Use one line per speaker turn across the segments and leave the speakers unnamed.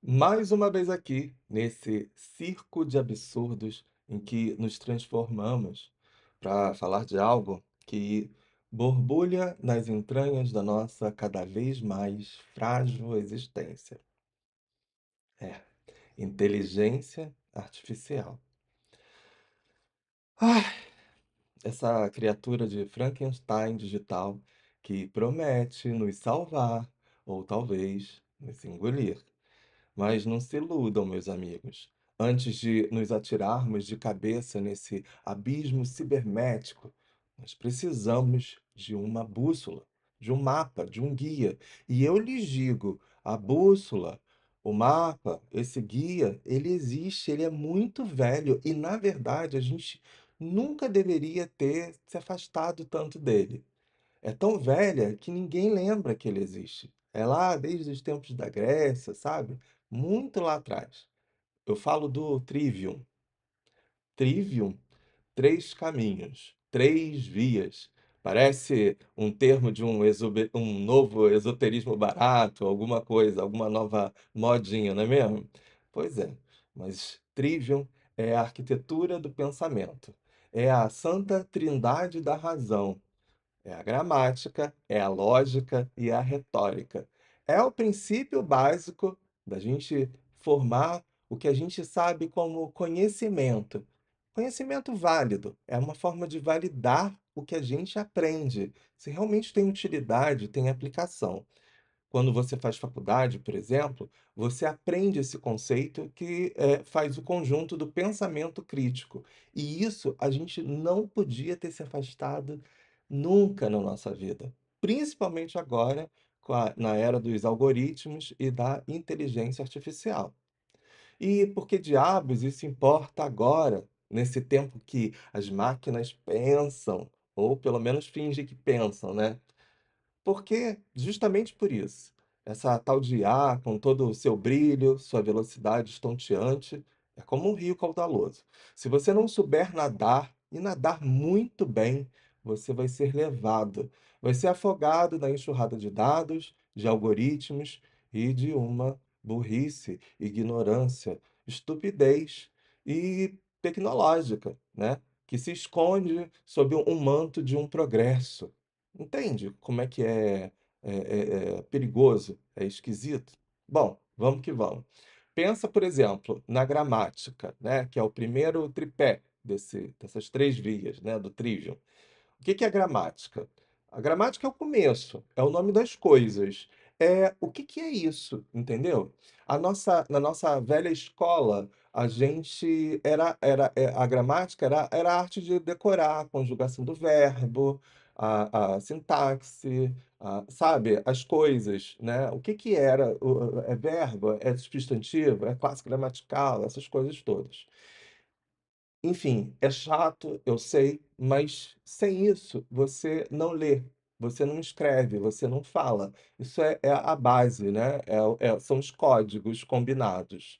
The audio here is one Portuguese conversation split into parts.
Mais uma vez aqui, nesse circo de absurdos em que nos transformamos para falar de algo que borbulha nas entranhas da nossa cada vez mais frágil existência. É, inteligência artificial. Ai, essa criatura de Frankenstein digital que promete nos salvar, ou talvez nos engolir. Mas não se iludam, meus amigos. Antes de nos atirarmos de cabeça nesse abismo cibernético, nós precisamos de uma bússola, de um mapa, de um guia. E eu lhes digo, a bússola, o mapa, esse guia, ele existe, ele é muito velho e, na verdade, a gente nunca deveria ter se afastado tanto dele. É tão velha que ninguém lembra que ele existe. É lá desde os tempos da Grécia, sabe? Muito lá atrás. Eu falo do Trivium. Trivium, três caminhos, três vias. Parece um termo de um novo esoterismo barato, alguma coisa, alguma nova modinha, não é mesmo? Pois é, mas Trivium é a arquitetura do pensamento. É a santa trindade da razão. É a gramática, é a lógica e a retórica. É o princípio básico da gente formar o que a gente sabe como conhecimento. Conhecimento válido é uma forma de validar o que a gente aprende, se realmente tem utilidade, tem aplicação. Quando você faz faculdade, por exemplo, você aprende esse conceito que faz o conjunto do pensamento crítico. E isso a gente não podia ter se afastado nunca na nossa vida, principalmente agora, na era dos algoritmos e da inteligência artificial. E por que diabos isso importa agora, nesse tempo que as máquinas pensam, ou pelo menos fingem que pensam, né? Porque, justamente por isso, essa tal de IA, com todo o seu brilho, sua velocidade estonteante, é como um rio caudaloso. Se você não souber nadar, e nadar muito bem, você vai ser levado, vai ser afogado na enxurrada de dados, de algoritmos e de uma burrice, ignorância, estupidez e tecnológica, né? Que se esconde sob um manto de um progresso. Entende como é que é perigoso, é esquisito? Bom, vamos que vamos. Pensa, por exemplo, na gramática, né, que é o primeiro tripé dessas três vias, né, do Trivium. O que que é gramática? A gramática é o começo, é o nome das coisas. O que que é isso, entendeu? Na nossa velha escola, a gente a gramática era a arte de decorar a conjugação do verbo, a sintaxe, sabe, as coisas, né? O que que era, é verbo, é substantivo, é classe gramatical, essas coisas todas. Enfim, é chato, eu sei, mas sem isso você não lê, você não escreve, você não fala. Isso é a base, né, são os códigos combinados.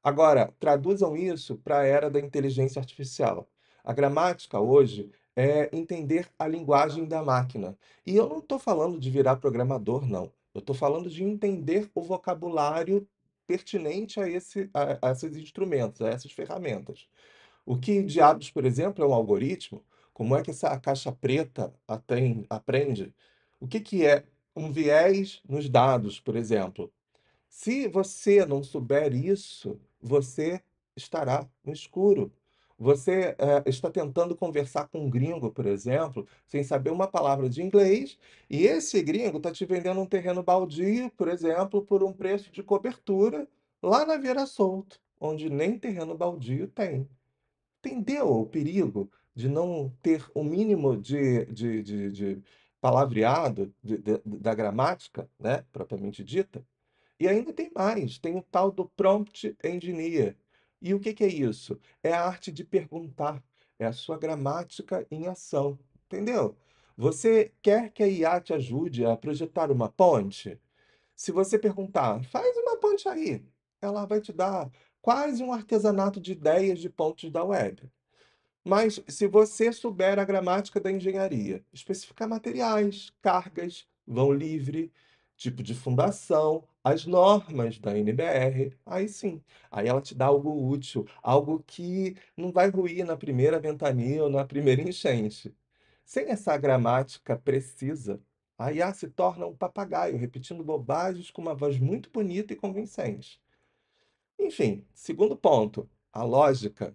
Agora, traduzam isso para a era da inteligência artificial. A gramática hoje é entender a linguagem da máquina. E eu não estou falando de virar programador, não. Eu estou falando de entender o vocabulário pertinente a esses instrumentos, a essas ferramentas. O que diabos, por exemplo, é um algoritmo? Como é que essa caixa preta aprende? O que que é um viés nos dados, por exemplo? Se você não souber isso, você estará no escuro. Você está tentando conversar com um gringo, por exemplo, sem saber uma palavra de inglês, e esse gringo está te vendendo um terreno baldio, por exemplo, por um preço de cobertura lá na Vieira Solto, onde nem terreno baldio tem. Entendeu o perigo de não ter o mínimo de palavreado da gramática, né, propriamente dita? E ainda tem mais, tem o tal do prompt engineer. E o que que é isso? É a arte de perguntar, é a sua gramática em ação, entendeu? Você quer que a IA te ajude a projetar uma ponte? Se você perguntar, faz uma ponte aí, ela vai te dar quase um artesanato de ideias de pontes da web. Mas se você souber a gramática da engenharia, especificar materiais, cargas, vão livre, tipo de fundação, as normas da NBR, aí sim, aí ela te dá algo útil, algo que não vai ruir na primeira ventania ou na primeira enchente. Sem essa gramática precisa, a IA se torna um papagaio, repetindo bobagens com uma voz muito bonita e convincente. Enfim, segundo ponto, a lógica.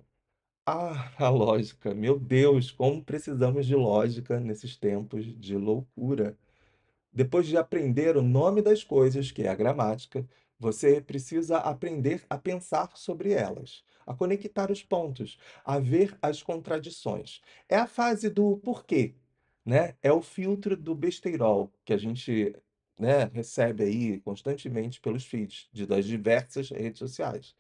Ah, a lógica. Meu Deus, como precisamos de lógica nesses tempos de loucura. Depois de aprender o nome das coisas, que é a gramática, você precisa aprender a pensar sobre elas, a conectar os pontos, a ver as contradições. É a fase do porquê, né? É o filtro do besteirol que a gente, né, recebe aí constantemente pelos feeds das diversas redes sociais.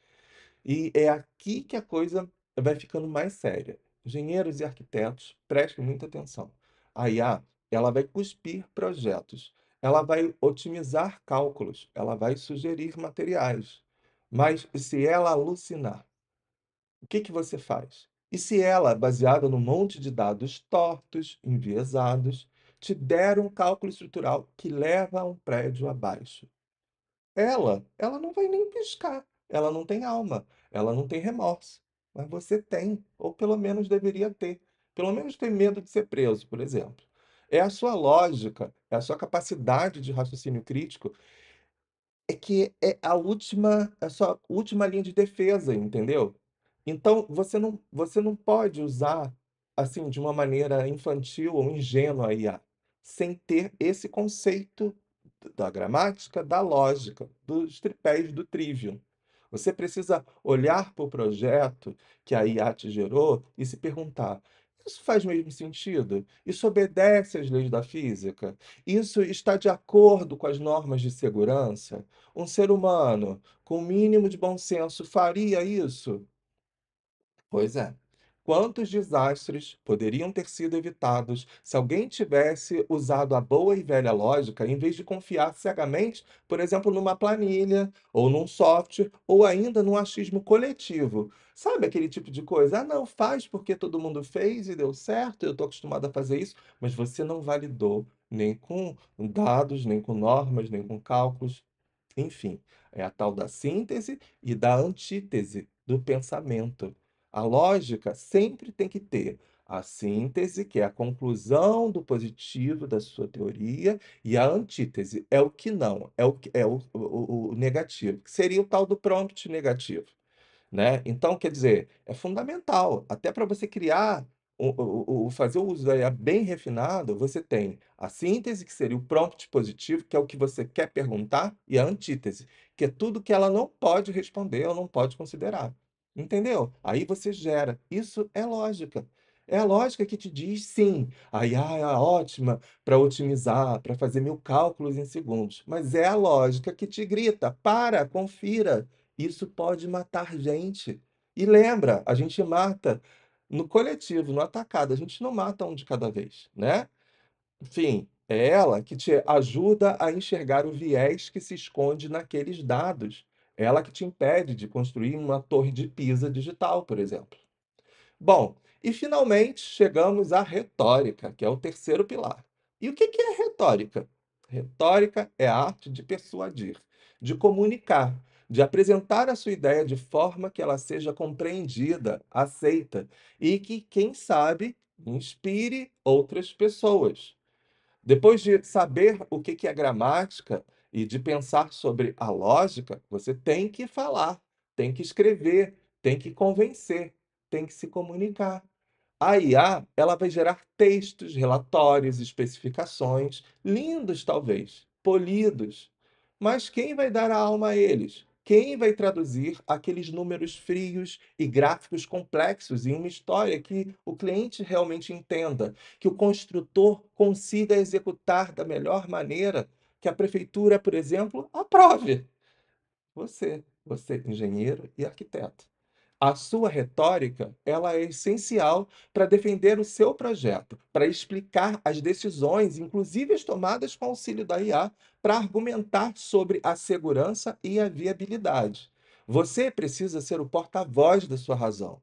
E é aqui que a coisa vai ficando mais séria. Engenheiros e arquitetos, prestem muita atenção. A IA, ela vai cuspir projetos, ela vai otimizar cálculos, ela vai sugerir materiais. Mas e se ela alucinar, o que que você faz? E se ela, baseada num monte de dados tortos, enviesados, te der um cálculo estrutural que leva um prédio abaixo? Ela não vai nem piscar, ela não tem alma, ela não tem remorso, mas você tem, ou pelo menos deveria ter. Pelo menos ter medo de ser preso, por exemplo. É a sua lógica, é a sua capacidade de raciocínio crítico é que é a sua última linha de defesa, entendeu? Então você não pode usar, assim, de uma maneira infantil ou ingênua a IA, sem ter esse conceito da gramática, da lógica, dos tripés do Trivium. Você precisa olhar para o projeto que a IA te gerou e se perguntar: isso faz mesmo sentido? Isso obedece às leis da física? Isso está de acordo com as normas de segurança? Um ser humano com o mínimo de bom senso faria isso? Pois é. Quantos desastres poderiam ter sido evitados se alguém tivesse usado a boa e velha lógica em vez de confiar cegamente, por exemplo, numa planilha, ou num software, ou ainda num achismo coletivo? Sabe aquele tipo de coisa? Ah, não, faz porque todo mundo fez e deu certo, eu estou acostumado a fazer isso, mas você não validou nem com dados, nem com normas, nem com cálculos. Enfim, é a tal da síntese e da antítese do pensamento. A lógica sempre tem que ter a síntese, que é a conclusão do positivo da sua teoria, e a antítese é o que não, é o negativo, que seria o tal do prompt negativo, né? Então, quer dizer, é fundamental, até para você criar fazer o uso da IA bem refinado, você tem a síntese, que seria o prompt positivo, que é o que você quer perguntar, e a antítese, que é tudo que ela não pode responder ou não pode considerar. Entendeu? Aí você gera. Isso é lógica. É a lógica que te diz sim, a IA é ótima para otimizar, para fazer 1000 cálculos em segundos. Mas é a lógica que te grita: para, confira. Isso pode matar gente. E lembra, a gente mata no coletivo, no atacado, a gente não mata um de cada vez, né? Enfim, é ela que te ajuda a enxergar o viés que se esconde naqueles dados. É ela que te impede de construir uma torre de Pisa digital, por exemplo. Bom, e finalmente chegamos à retórica, que é o terceiro pilar. E o que que é retórica? Retórica é a arte de persuadir, de comunicar, de apresentar a sua ideia de forma que ela seja compreendida, aceita e que, quem sabe, inspire outras pessoas. Depois de saber o que que é gramática e de pensar sobre a lógica, você tem que falar, tem que escrever, tem que convencer, tem que se comunicar. A IA, ela vai gerar textos, relatórios, especificações, lindos talvez, polidos. Mas quem vai dar a alma a eles? Quem vai traduzir aqueles números frios e gráficos complexos em uma história que o cliente realmente entenda, que o construtor consiga executar da melhor maneira, que a prefeitura, por exemplo, aprove? Você, engenheiro e arquiteto. A sua retórica, ela é essencial para defender o seu projeto, para explicar as decisões, inclusive as tomadas com auxílio da IA, para argumentar sobre a segurança e a viabilidade. Você precisa ser o porta-voz da sua razão.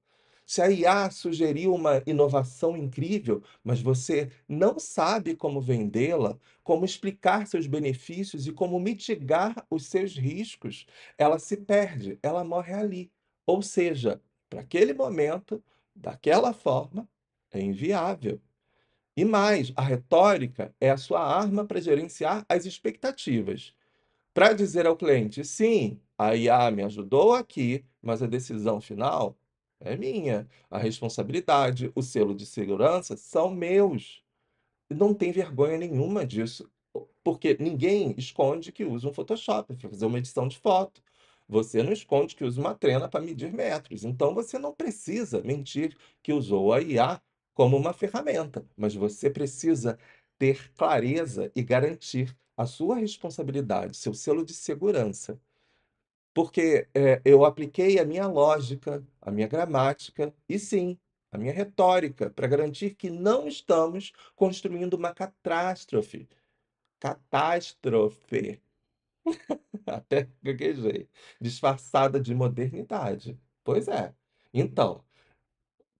Se a IA sugeriu uma inovação incrível, mas você não sabe como vendê-la, como explicar seus benefícios e como mitigar os seus riscos, ela se perde, ela morre ali. Ou seja, para aquele momento, daquela forma, é inviável. E mais, a retórica é a sua arma para gerenciar as expectativas. Para dizer ao cliente: "Sim, a IA me ajudou aqui, mas a decisão final é minha. A responsabilidade, o selo de segurança são meus". E não tem vergonha nenhuma disso, porque ninguém esconde que usa um Photoshop para fazer uma edição de foto. Você não esconde que usa uma trena para medir metros, então você não precisa mentir que usou a IA como uma ferramenta, mas você precisa ter clareza e garantir a sua responsabilidade, seu selo de segurança. Porque, eu apliquei a minha lógica, a minha gramática e sim, a minha retórica para garantir que não estamos construindo uma catástrofe. Catástrofe, até gaguejei, disfarçada de modernidade. Pois é. Então,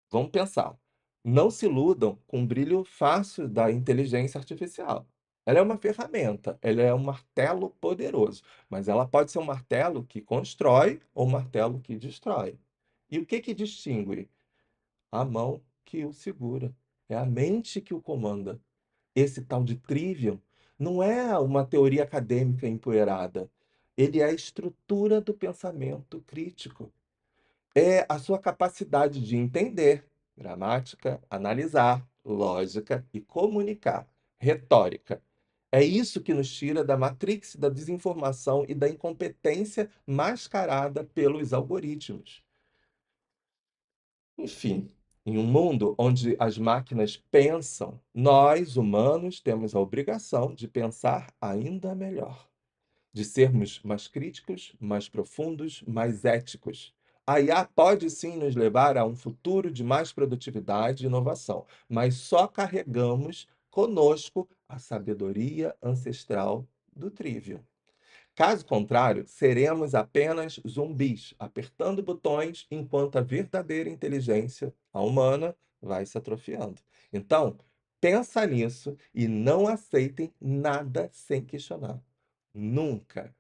vamos pensar. Não se iludam com o brilho fácil da inteligência artificial. Ela é uma ferramenta, ela é um martelo poderoso, mas ela pode ser um martelo que constrói ou um martelo que destrói. E o que que distingue? A mão que o segura. É a mente que o comanda. Esse tal de trivium não é uma teoria acadêmica empoeirada. Ele é a estrutura do pensamento crítico. É a sua capacidade de entender, gramática, analisar, lógica e comunicar, retórica. É isso que nos tira da matrix da desinformação e da incompetência mascarada pelos algoritmos. Enfim, em um mundo onde as máquinas pensam, nós, humanos, temos a obrigação de pensar ainda melhor, de sermos mais críticos, mais profundos, mais éticos. A IA pode sim nos levar a um futuro de mais produtividade e inovação, mas só carregamos conosco a sabedoria ancestral do trivium. Caso contrário, seremos apenas zumbis, apertando botões enquanto a verdadeira inteligência, a humana, vai se atrofiando. Então, pensa nisso e não aceitem nada sem questionar. Nunca.